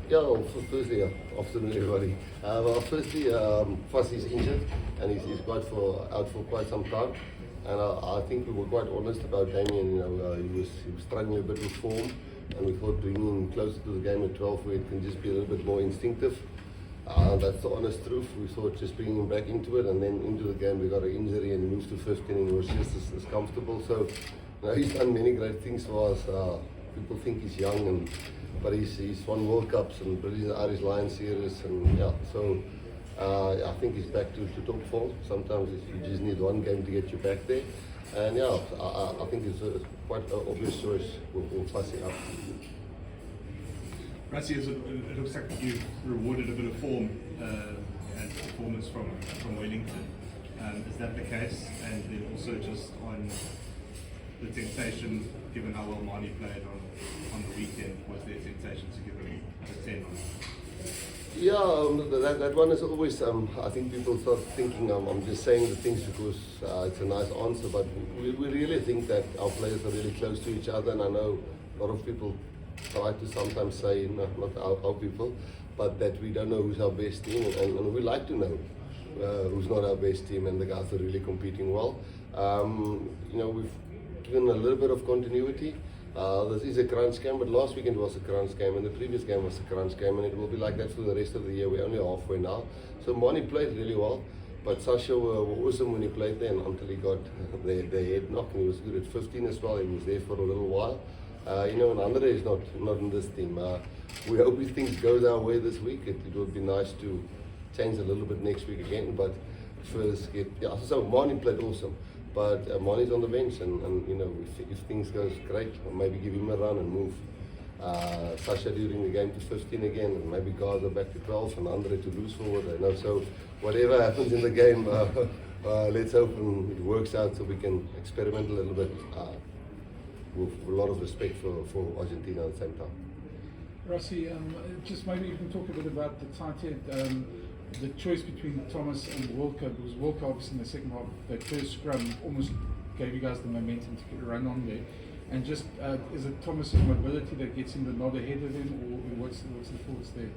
Yeah, well, firstly, afternoon everybody. Firstly, Fassie's injured and he's out for quite some time. And I think we were quite honest about Damien. He was struggling a bit with form, and we thought bringing him closer to the game at 12 where it can just be a little bit more instinctive. That's the honest truth. We thought just bringing him back into it, and then into the game we got an injury and he moved to 15 and he was just as comfortable. So he's done many great things for us. People think he's young, but he's won World Cups and British Irish Lions series, and yeah, so I think he's back to top form. Sometimes you just need one game to get you back there, and yeah, I think it's quite an obvious choice. We'll fuss it up. Rassie, it looks like you've rewarded a bit of form and performance from Wellington. Is that the case? And then also just on the temptation, given how well Mani played on the weekend, was there temptation to give him a 10 on? Yeah, that one is always, I think people start thinking I'm just saying the things because it's a nice answer, but we really think that our players are really close to each other, and I know a lot of people try to sometimes say, no, not our people, but that we don't know who's our best team, and we like to know who's not our best team, and the guys are really competing well. We've given a little bit of continuity. This is a crunch game, but last weekend was a crunch game, and the previous game was a crunch game, and it will be like that for the rest of the year. We're only halfway now. So Mani played really well, but Sasha were awesome when he played there, until he got the head knock, and he was good at 15 as well. He was there for a little while. And Andre is not in this team. We hope if things go our way this week, it would be nice to change a little bit next week again, but first so Mani played awesome. But Mani's on the bench, and if things goes great, maybe give him a run and move Sasha during the game to 15 again, and maybe Gaza back to 12 and Andre to loose forward. So whatever happens in the game, let's hope it works out so we can experiment a little bit with a lot of respect for Argentina at the same time. Rassie, just maybe you can talk a bit about the tight end. The choice between Thomas and Wilco, because Wilco obviously in the second half, that first scrum almost gave you guys the momentum to get a run on there. And just, is it Thomas's mobility that gets him the nod ahead of him, or what's the thoughts there?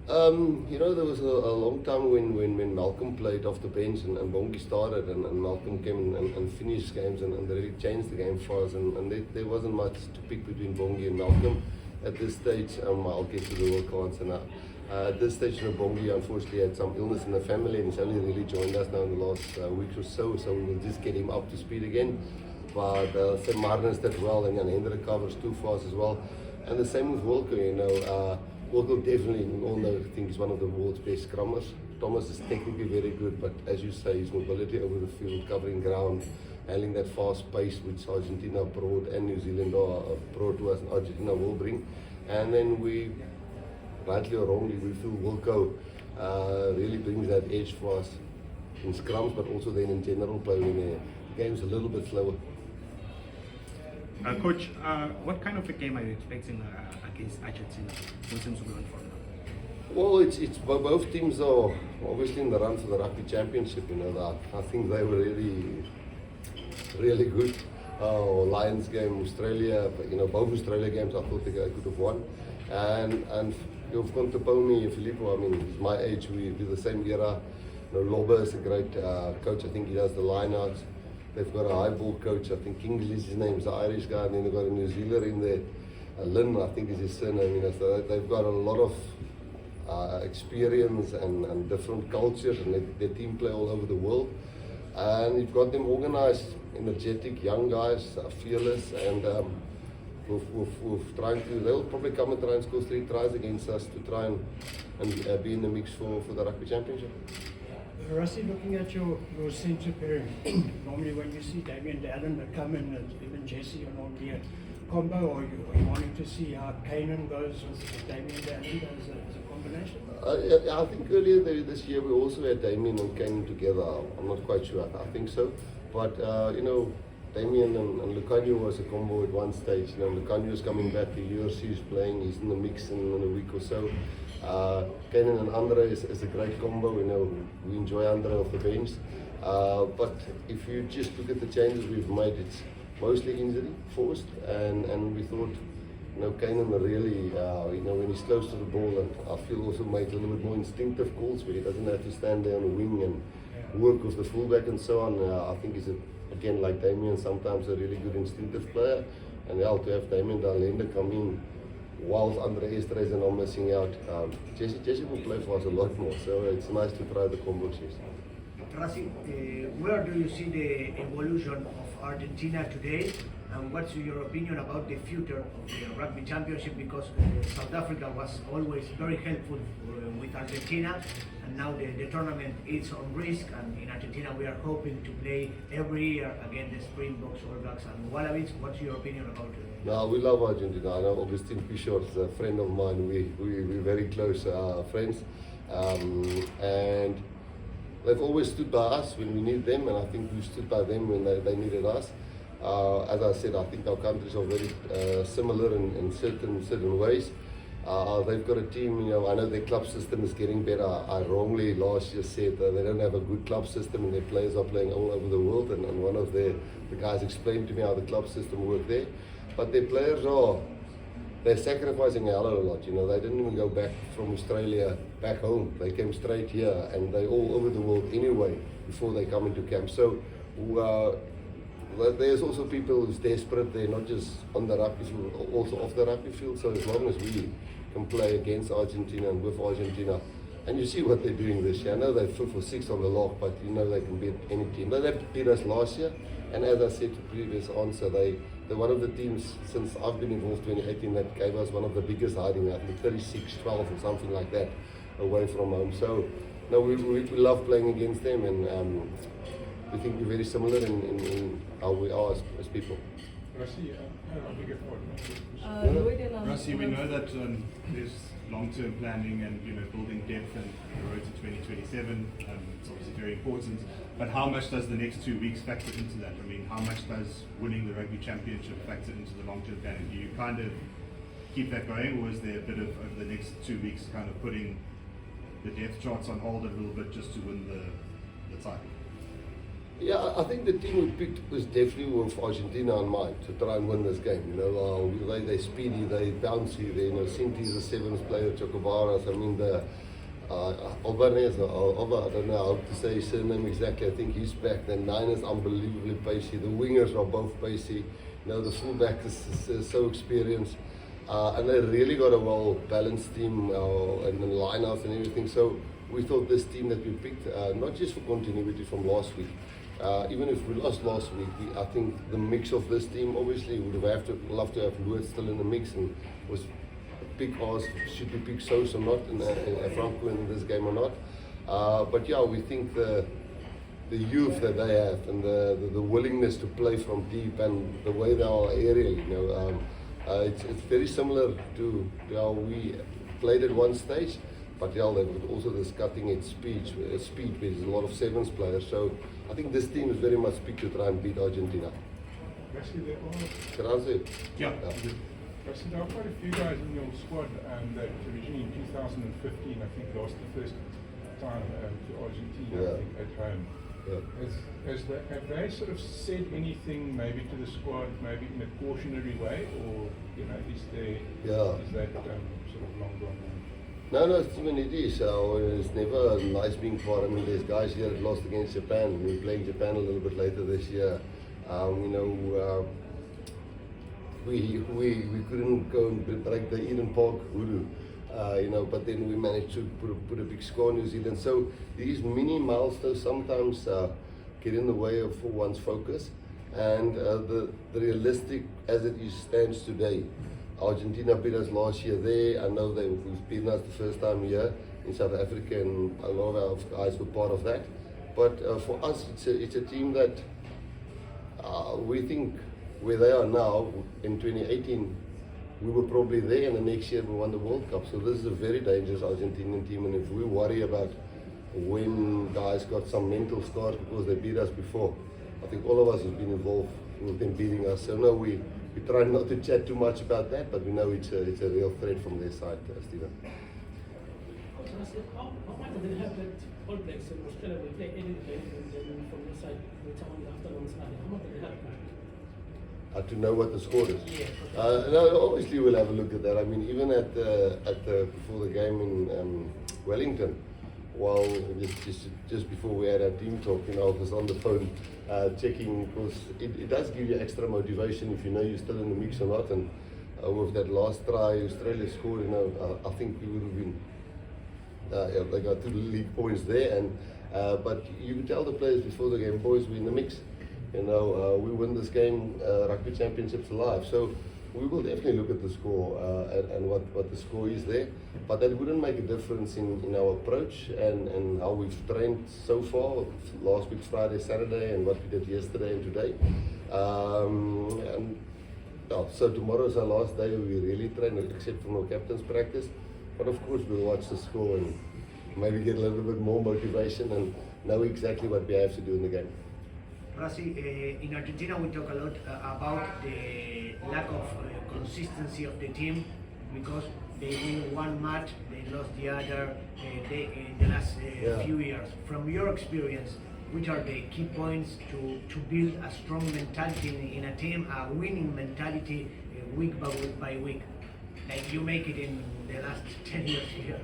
There was a long time when Malcolm played off the bench and Bongi started, and Malcolm came and finished games and they really changed the game for us, and there wasn't much to pick between Bongi and Malcolm. At this stage, I'll get to the World Cards now. At this stage, Bongi unfortunately had some illness in the family, and he's only really joined us now in the last week or so we will just get him up to speed again. But Sam Martins did well, and Jan Hendrik covers too fast as well. And the same with Wilco, Wilco definitely, we all know, I think he's one of the world's best scrummers. Thomas is technically very good, but as you say, his mobility over the field, covering ground, handling that fast pace which Argentina brought and New Zealand brought to us, and Argentina will bring. And then we, rightly or wrongly, we feel Wilco really brings that edge for us in scrums, but also then in general play when the game's a little bit slower. Coach, what kind of a game are you expecting against Argentina? What teams will be on for now? Well, it's both teams are obviously in the run for the rugby championship. I think they were really good. Lions game, Australia, both Australia games I thought they could have won. And you've gone to Paumi, Filippo, he's my age, we're the same era. Loba is a great coach, I think he does the lineouts. They've got a high ball coach, I think English, his name's the Irish guy, and then they've got a New Zealander in there, Lynn, I think is his surname. So they've got a lot of experience and different cultures, and their team play all over the world. And you've got them organized, energetic, young guys, fearless, and we've trying to, they'll probably come and try and score 3 tries against us to try and be in the mix for the rugby championship. Rassie, looking at your centre pairing, normally when you see Damien Allen come in, and even Jesse are normally a combo, or you wanting to see how Kainan goes with Damien Allen as a combination? I think earlier this year we also had Damien and Kainan together. I'm not quite sure, I think so. But, Damien and Lucanio was a combo at one stage. Lucanio is coming back, the URC is playing, he's in the mix in a week or so. Kainan and Andre is a great combo. We enjoy Andre off the bench. But if you just look at the changes we've made, it's mostly injury forced, and we thought, Kainan really, when he he's close to the ball, and I feel also makes a little bit more instinctive calls where he doesn't have to stand there on the wing and work with the fullback and so on. I think he's, again, like Damien, sometimes a really good instinctive player. And to have Damien Dalende come in whilst Andre Esterhuizen are missing out. Jesse will play for us a lot more, so it's nice to try the combos. Rassie, where do you see the evolution of Argentina today, and what's your opinion about the future of the rugby championship? Because South Africa was always very helpful with Argentina, and now the tournament is on risk, and in Argentina we are hoping to play every year against the Springboks, All Blacks and Wallabies. What's your opinion about it? No, we love Argentina. I know Augustine Pichot is a friend of mine. We're very close friends, and they've always stood by us when we need them, and I think we stood by them when they needed us. As I said, I think our countries are very similar in certain ways. They've got a team, I know their club system is getting better. I wrongly last year said that they don't have a good club system and their players are playing all over the world, and one of the guys explained to me how the club system worked there. But their players they're sacrificing a hell of a lot. They didn't even go back from Australia back home. They came straight here, and they're all over the world anyway before they come into camp. So there's also people who's desperate. They're not just on the rugby field, also off the rugby field. So as long as we can play against Argentina and with Argentina, and you see what they're doing this year. I know they flew for 6 on the lock, but they can beat any team. They beat us last year, and as I said to previous answer, they're one of the teams since I've been involved 2018 that gave us one of the biggest hiding, I think 36-12 or something like that away from home. So no, we love playing against them, and we think we're very similar in how we are as people. Rassie, Rassie, we know that there's long-term planning and building depth and the road to 2027. It's obviously very important. But how much does the next 2 weeks factor into that? I mean, how much does winning the rugby championship factor into the long-term planning? Do you kind of keep that going, or is there a bit of over the next 2 weeks kind of putting the depth charts on hold a little bit just to win the title? Yeah, I think the team we picked was definitely with Argentina in mind to try and win this game. They're speedy, they're bouncy. Sinti's the 7th player, Chocobaras. I mean, Albanese, I don't know how to say his surname exactly. I think he's back. The 9 is unbelievably pacey. The wingers are both pacey. The fullback is so experienced. And they really got a well-balanced team and the lineouts and everything. So we thought this team that we picked, not just for continuity from last week, even if we lost last week, I think the mix of this team, obviously, would have loved to have Lewis still in the mix, and was pick us, should we pick Sosa or not, and Franco in this game or not. But yeah, we think the youth that they have and the willingness to play from deep and the way they are aerial, it's very similar to how we played at one stage. But yeah, they've got also this cutting-edge speed where there's a lot of 7s players. So I think this team is very much picked to try and beat Argentina. Can I answer? Yeah. Rassie, there are quite a few guys in your squad that originally in 2015, I think, lost the first time to Argentina, I think, at home. Yeah. Have they sort of said anything maybe to the squad, maybe in a cautionary way, or is that sort of long gone now? No, Stephen, it is. It's never nice being part. I mean, there's guys here that lost against Japan. We're playing Japan a little bit later this year. We couldn't go and break the Eden Park hoodoo, but then we managed to put a big score on New Zealand. So these mini milestones sometimes get in the way of one's focus, and the realistic as it stands today. Argentina beat us last year there. I know we've beaten us the first time here in South Africa, and a lot of our guys were part of that. But for us, it's a team that we think where they are now. In 2018, we were probably there, and the next year we won the World Cup. So this is a very dangerous Argentinian team, and if we worry about when guys got some mental scars because they beat us before, I think all of us have been involved with them beating us. So no, we try not to chat too much about that, but we know it's a real threat from their side, Stephen. How much does it help that All Blacks in Australia will play any game and then from your side, with someone after on Sunday? How much does it help? to know what the score is. No, obviously we'll have a look at that. I mean, even at the before the game in Wellington, well, just before we had our team talk, I was on the phone checking, because it does give you extra motivation if you know you're still in the mix or not. And with that last try Australia scored, I think we would have been. They got 2 league points there, and but you could tell the players before the game, boys, we're in the mix. We win this game, rugby championships alive. So we will definitely look at the score and what the score is there. But that wouldn't make a difference in our approach and how we've trained so far, last week, Friday, Saturday, and what we did yesterday and today. So tomorrow's our last day we really train, except for no captain's practice. But of course we'll watch the score and maybe get a little bit more motivation and know exactly what we have to do in the game. Rassie, in Argentina we talk a lot about the lack of consistency of the team, because they win one match, they lost the other in the last few years. From your experience, which are the key points to build a strong mentality in a team, a winning mentality week by week, like you make it in the last 10 years here?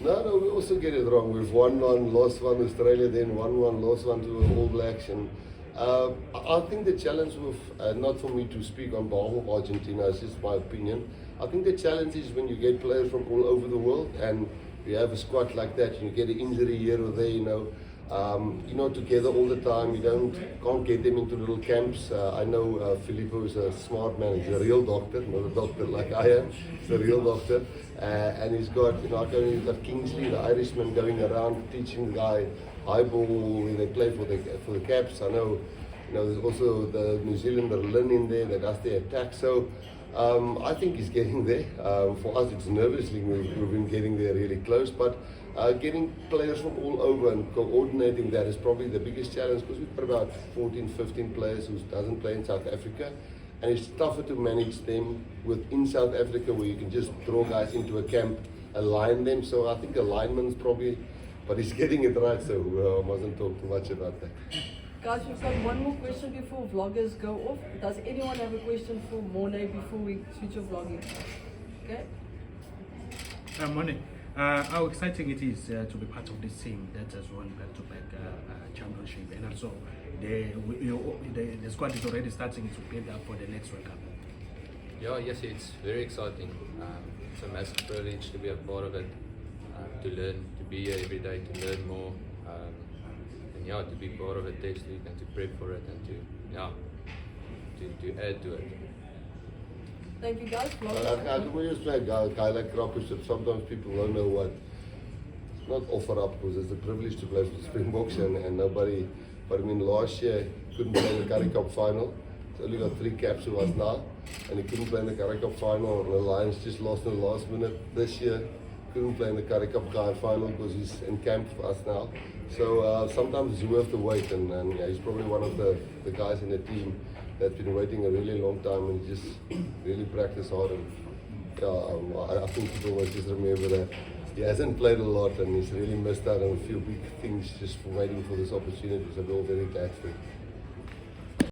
No, we also get it wrong. We've won one, lost one Australia, then won one, lost one to All Blacks. And I think the challenge with, not for me to speak on behalf of Argentina, it's just my opinion. I think the challenge is when you get players from all over the world and you have a squad like that, and you get an injury here or there, you're not together all the time. You can't get them into little camps. I know Filippo is a smart man. He's a real doctor, not a doctor like I am. He's a real doctor, and he's got, he's got Kingsley, the Irishman, going around teaching the guy high ball when they play for the Caps. I know, there's also the New Zealander Lynn in there that does the attack. So I think he's getting there. For us, it's nervously we've been getting there really close, but. Getting players from all over and coordinating that is probably the biggest challenge, because we've got about 14, 15 players who doesn't play in South Africa, and it's tougher to manage them within South Africa, where you can just draw guys into a camp, align them. So I think alignment's probably, but he's getting it right, so I mustn't talk too much about that. Guys, we've got one more question before vloggers go off. Does anyone have a question for Mornay before we switch off vlogging? Okay. Morning. How exciting it is to be part of this team that has won back-to-back championship, and also the squad is already starting to build up for the next World Cup. Yes, it's very exciting. It's a massive privilege to be a part of it, to learn, to be here every day, to learn more, and to be part of a test week and to prep for it and to add to it. Thank you, guys. We just like guy like Krakus, that sometimes people don't know what, not offer up, because it's a privilege to play for the Springboks and nobody, but I mean last year couldn't play in the Currie Cup final. He's only got 3 caps to us now, and he couldn't play in the Currie Cup final, and the Lions just lost in the last minute. This year couldn't play in the Currie Cup final because he's in camp for us now. So sometimes it's worth the wait, and he's probably one of the guys in the team that's been waiting a really long time and just really practice hard. And I think people must just remember that he hasn't played a lot and he's really missed out on a few big things just for waiting for this opportunity. So we're all very glad for him.